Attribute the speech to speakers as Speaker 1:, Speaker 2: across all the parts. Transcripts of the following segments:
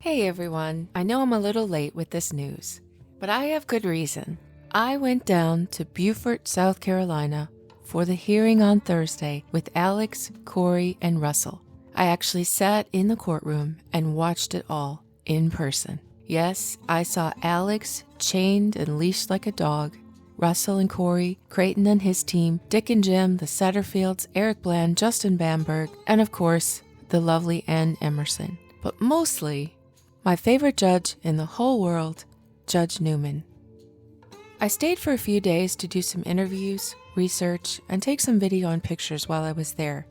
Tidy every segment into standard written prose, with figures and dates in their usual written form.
Speaker 1: Hey everyone, I know I'm a little late with this news, but I have good reason. I went down to Beaufort, South Carolina for the hearing on Thursday with Alex, Corey, and Russell. I actually sat in the courtroom and watched it all in person. Yes, I saw Alex chained and leashed like a dog, Russell and Corey, Creighton and his team, Dick and Jim, the Satterfields, Eric Bland, Justin Bamberg, and of course, the lovely Ann Emerson. But mostly, my favorite judge in the whole world, Judge Newman. I stayed for a few days to do some interviews, research, and take some video and pictures while I was there.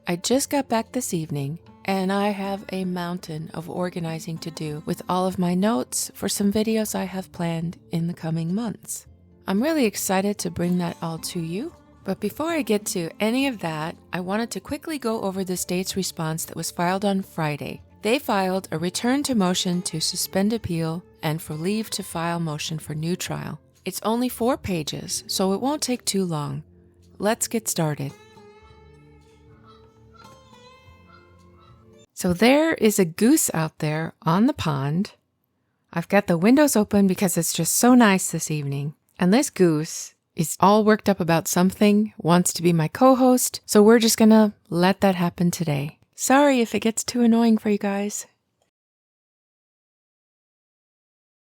Speaker 1: I just got back this evening, and I have a mountain of organizing to do with all of my notes for some videos I have planned in the coming months. I'm really excited to bring that all to you. But before I get to any of that, I wanted to quickly go over the state's response that was filed on Friday. They filed a return to motion to suspend appeal and for leave to file motion for new trial. It's only 4 pages, so it won't take too long. Let's get started. So there is a goose out there on the pond. I've got the windows open because it's just so nice this evening. And this goose is all worked up about something, wants to be my co-host, so we're just gonna let that happen today. Sorry if it gets too annoying for you guys.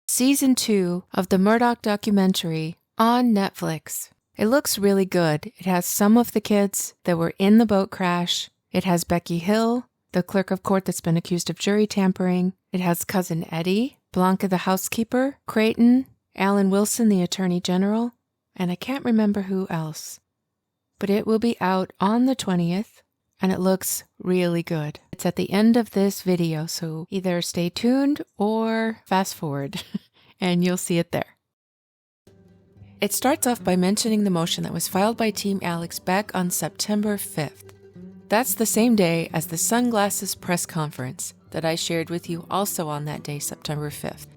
Speaker 1: Season 2 of the Murdaugh documentary on Netflix. It looks really good. It has some of the kids that were in the boat crash. It has Becky Hill, the clerk of court that's been accused of jury tampering. It has cousin Eddie, Blanca the housekeeper, Creighton, Alan Wilson the attorney general, and I can't remember who else. But it will be out on the 20th. And it looks really good. It's at the end of this video, so either stay tuned or fast forward, and you'll see it there. It starts off by mentioning the motion that was filed by Team Alex back on September 5th. That's the same day as the sunglasses press conference that I shared with you also on that day, September 5th.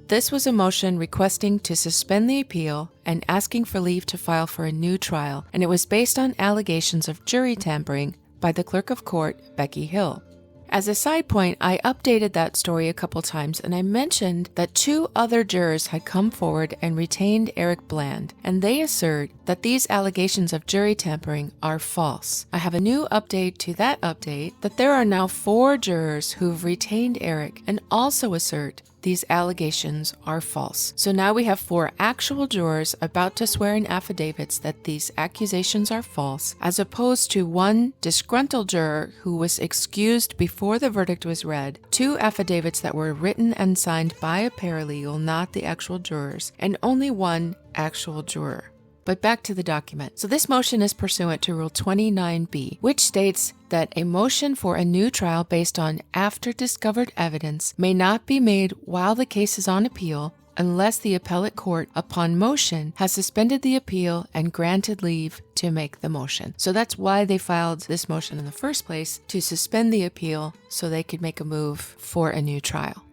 Speaker 1: This was a motion requesting to suspend the appeal and asking for leave to file for a new trial, and it was based on allegations of jury tampering by the clerk of court, Becky Hill. As a side point, I updated that story a couple times, and I mentioned that 2 other jurors had come forward and retained Eric Bland, and they assert that these allegations of jury tampering are false. I have a new update to that update that there are now 4 jurors who've retained Eric and also assert these allegations are false. So now we have 4 actual jurors about to swear in affidavits that these accusations are false, as opposed to 1 disgruntled juror who was excused before the verdict was read, 2 affidavits that were written and signed by a paralegal, not the actual jurors, and only 1 actual juror. But back to the document. So this motion is pursuant to Rule 29B, which states that a motion for a new trial based on after-discovered evidence may not be made while the case is on appeal unless the appellate court, upon motion, has suspended the appeal and granted leave to make the motion. So that's why they filed this motion in the first place, to suspend the appeal so they could make a move for a new trial.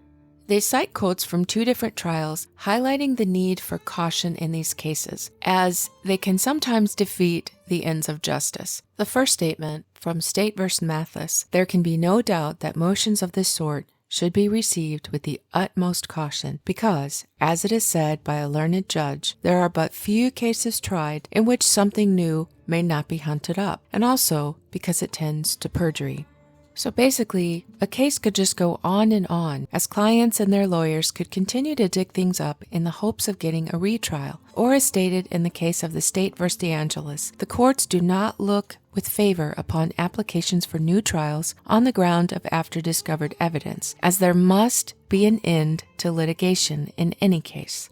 Speaker 1: They cite quotes from 2 different trials highlighting the need for caution in these cases, as they can sometimes defeat the ends of justice. The first statement, from State v. Mathis, there can be no doubt that motions of this sort should be received with the utmost caution because, as it is said by a learned judge, there are but few cases tried in which something new may not be hunted up, and also because it tends to perjury. So basically, a case could just go on, as clients and their lawyers could continue to dig things up in the hopes of getting a retrial. Or as stated in the case of the State v. DeAngelis, the courts do not look with favor upon applications for new trials on the ground of after-discovered evidence, as there must be an end to litigation in any case.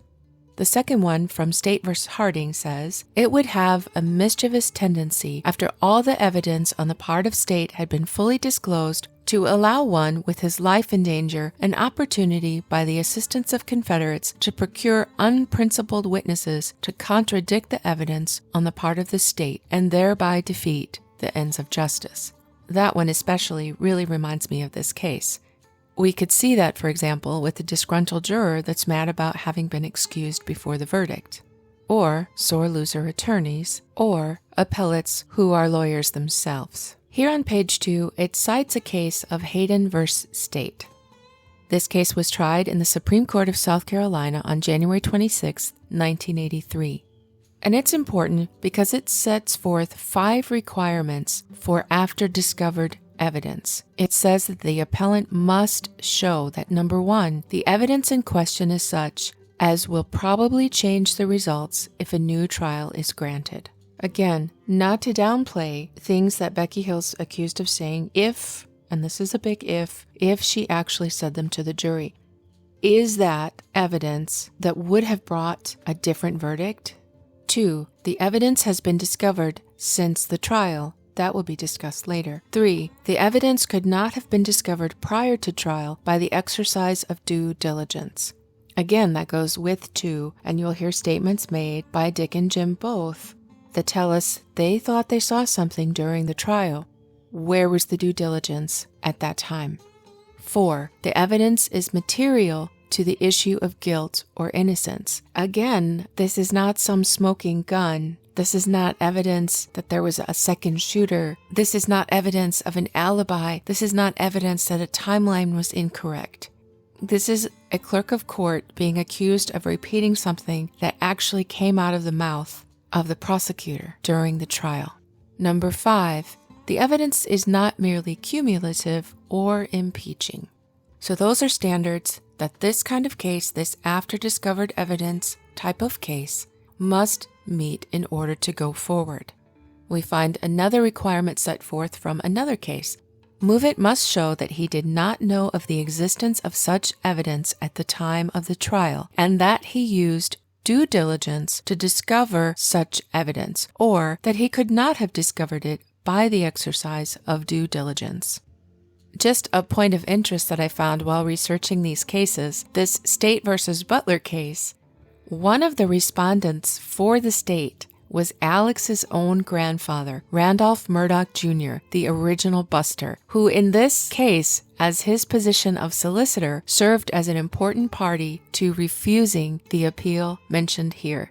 Speaker 1: The second one, from State v. Harding, says, it would have a mischievous tendency, after all the evidence on the part of State had been fully disclosed, to allow one with his life in danger an opportunity by the assistance of Confederates to procure unprincipled witnesses to contradict the evidence on the part of the State and thereby defeat the ends of justice. That one especially really reminds me of this case. We could see that, for example, with a disgruntled juror that's mad about having been excused before the verdict, or sore loser attorneys, or appellates who are lawyers themselves. Here on page 2, it cites a case of Hayden v. State. This case was tried in the Supreme Court of South Carolina on January 26, 1983. And it's important because it sets forth 5 requirements for after discovered evidence. It says that the appellant must show that, number 1, the evidence in question is such as will probably change the results if a new trial is granted. Again, not to downplay things that Becky Hill's accused of saying if, and this is a big if she actually said them to the jury. Is that evidence that would have brought a different verdict? 2, the evidence has been discovered since the trial. That will be discussed later. 3, the evidence could not have been discovered prior to trial by the exercise of due diligence. Again, that goes with 2, and you'll hear statements made by Dick and Jim both that tell us they thought they saw something during the trial. Where was the due diligence at that time? 4, the evidence is material to the issue of guilt or innocence. Again, this is not some smoking gun. This is not evidence that there was a second shooter. This is not evidence of an alibi. This is not evidence that a timeline was incorrect. This is a clerk of court being accused of repeating something that actually came out of the mouth of the prosecutor during the trial. Number 5, the evidence is not merely cumulative or impeaching. So those are standards that this kind of case, this after discovered evidence type of case, must meet in order to go forward. We find another requirement set forth from another case. Move-It must show that he did not know of the existence of such evidence at the time of the trial, and that he used due diligence to discover such evidence, or that he could not have discovered it by the exercise of due diligence. Just a point of interest that I found while researching these cases, this State versus Butler case, one of the respondents for the state was Alex's own grandfather, Randolph Murdaugh Jr., the original buster, who in this case, as his position of solicitor, served as an important party to refusing the appeal mentioned here.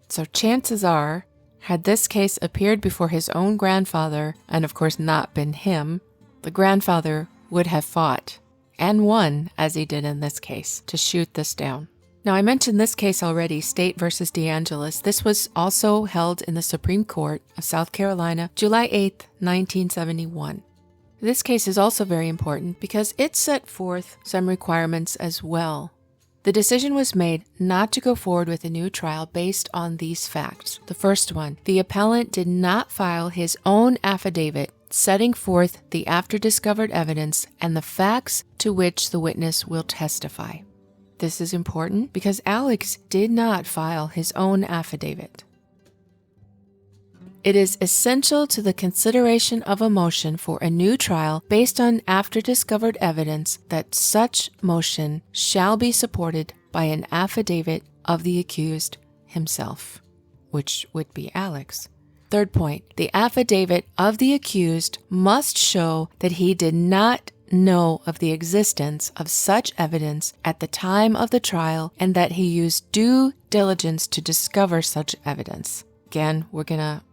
Speaker 1: So chances are, had this case appeared before his own grandfather, and of course not been him, the grandfather would have fought and won, as he did in this case, to shoot this down. Now, I mentioned this case already, State versus DeAngelis. This was also held in the Supreme Court of South Carolina, July 8, 1971. This case is also very important because it set forth some requirements as well. The decision was made not to go forward with a new trial based on these facts. The first one, the appellant did not file his own affidavit setting forth the after-discovered evidence and the facts to which the witness will testify. This is important because Alex did not file his own affidavit. It is essential to the consideration of a motion for a new trial based on after-discovered evidence that such motion shall be supported by an affidavit of the accused himself, which would be Alex. Third point, the affidavit of the accused must show that he did not know of the existence of such evidence at the time of the trial and that he used due diligence to discover such evidence. Again, we're going to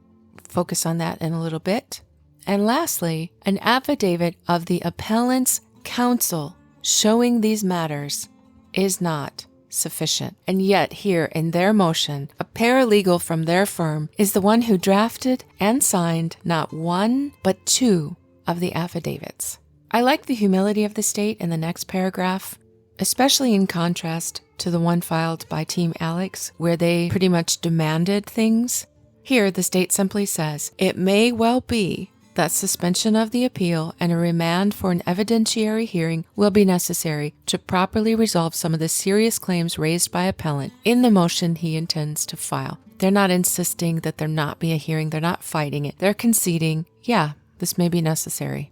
Speaker 1: focus on that in a little bit. And lastly, an affidavit of the appellant's counsel showing these matters is not sufficient. And yet here in their motion, a paralegal from their firm is the one who drafted and signed not one, but 2 of the affidavits. I like the humility of the state in the next paragraph, especially in contrast to the one filed by Team Alex, where they pretty much demanded things. Here, the state simply says, it may well be that suspension of the appeal and a remand for an evidentiary hearing will be necessary to properly resolve some of the serious claims raised by appellant in the motion he intends to file. They're not insisting that there not be a hearing. They're not fighting it. They're conceding, yeah, this may be necessary.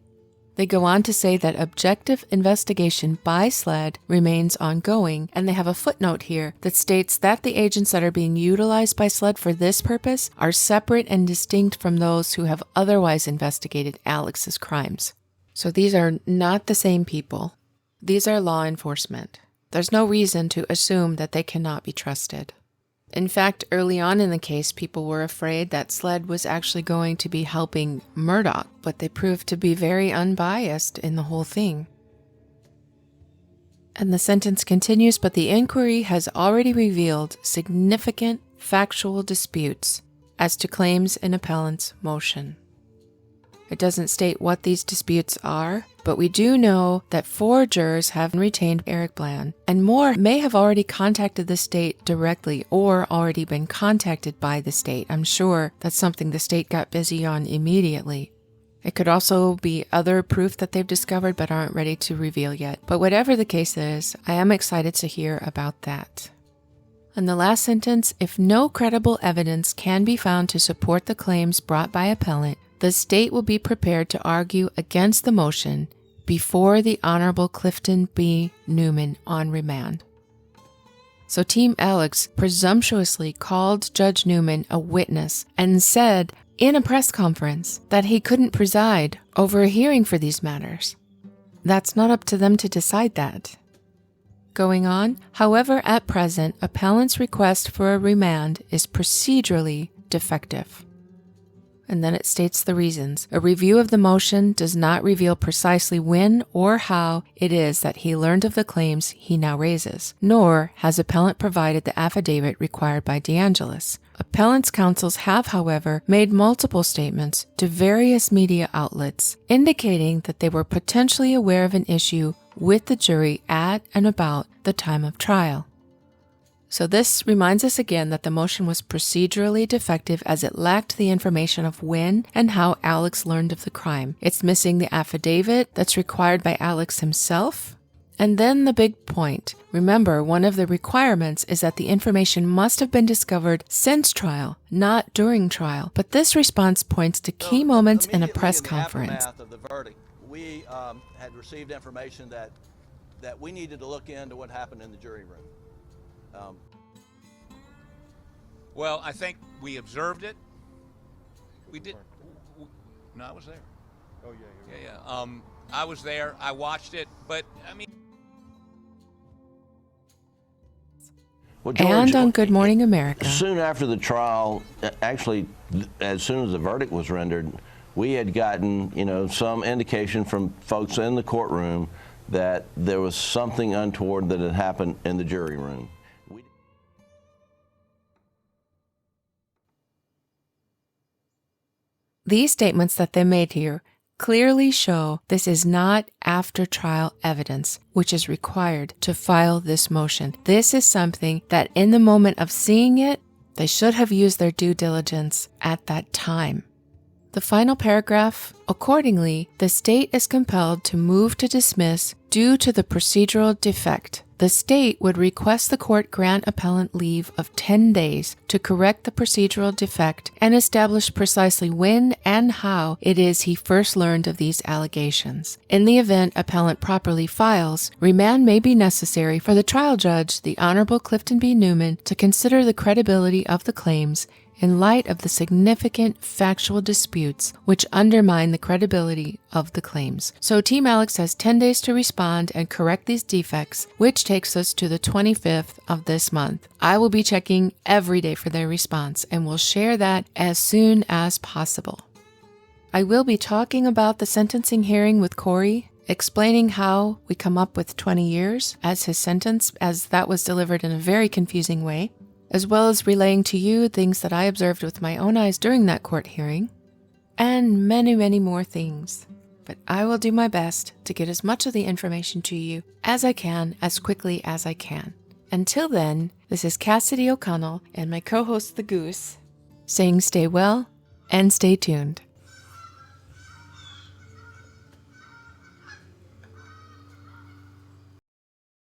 Speaker 1: They go on to say that objective investigation by SLED remains ongoing, and they have a footnote here that states that the agents that are being utilized by SLED for this purpose are separate and distinct from those who have otherwise investigated Alex's crimes. So these are not the same people. These are law enforcement. There's no reason to assume that they cannot be trusted. In fact, early on in the case, people were afraid that SLED was actually going to be helping Murdaugh, but they proved to be very unbiased in the whole thing. And the sentence continues, but the inquiry has already revealed significant factual disputes as to claims in appellant's motion. It doesn't state what these disputes are, but we do know that 4 jurors have retained Eric Bland, and more may have already contacted the state directly or already been contacted by the state. I'm sure that's something the state got busy on immediately. It could also be other proof that they've discovered but aren't ready to reveal yet. But whatever the case is, I am excited to hear about that. And the last sentence, if no credible evidence can be found to support the claims brought by appellant, the state will be prepared to argue against the motion before the Honorable Clifton B. Newman on remand. So Team Alex presumptuously called Judge Newman a witness and said in a press conference that he couldn't preside over a hearing for these matters. That's not up to them to decide that. Going on, however, at present, appellant's request for a remand is procedurally defective. And then it states the reasons. A review of the motion does not reveal precisely when or how it is that he learned of the claims he now raises, nor has appellant provided the affidavit required by DeAngelis. Appellant's counsels have, however, made multiple statements to various media outlets indicating that they were potentially aware of an issue with the jury at and about the time of trial. So this reminds us again that the motion was procedurally defective as it lacked the information of when and how Alex learned of the crime. It's missing the affidavit that's required by Alex himself. And then the big point. Remember, one of the requirements is that the information must have been discovered since trial, not during trial. But this response points to key moments in a press conference.
Speaker 2: In the aftermath of the verdict, we had received information that we needed to look into what happened in the jury room.
Speaker 3: Well, I think we observed it. We did. No, I was there.
Speaker 4: Oh, yeah.
Speaker 3: Yeah. I was there. I watched it. But, I mean.
Speaker 5: Well, George,
Speaker 1: and on Good Morning America.
Speaker 5: Soon after the trial, actually, as soon as the verdict was rendered, we had gotten, some indication from folks in the courtroom that there was something untoward that had happened in the jury room.
Speaker 1: These statements that they made here clearly show this is not after-trial evidence, which is required to file this motion. This is something that in the moment of seeing it, they should have used their due diligence at that time. The final paragraph, accordingly, the state is compelled to move to dismiss due to the procedural defect. The state would request the court grant appellant leave of 10 days to correct the procedural defect and establish precisely when and how it is he first learned of these allegations. In the event appellant properly files, remand may be necessary for the trial judge, the Honorable Clifton B. Newman, to consider the credibility of the claims in light of the significant factual disputes which undermine the credibility of the claims. So Team Alex has 10 days to respond and correct these defects, which takes us to the 25th of this month. I will be checking every day for their response and will share that as soon as possible. I will be talking about the sentencing hearing with Corey, explaining how we come up with 20 years as his sentence, as that was delivered in a very confusing way, as well as relaying to you things that I observed with my own eyes during that court hearing, and many, many more things. But I will do my best to get as much of the information to you as I can, as quickly as I can. Until then, this is Cassidy O'Connell and my co-host The Goose, saying stay well and stay tuned.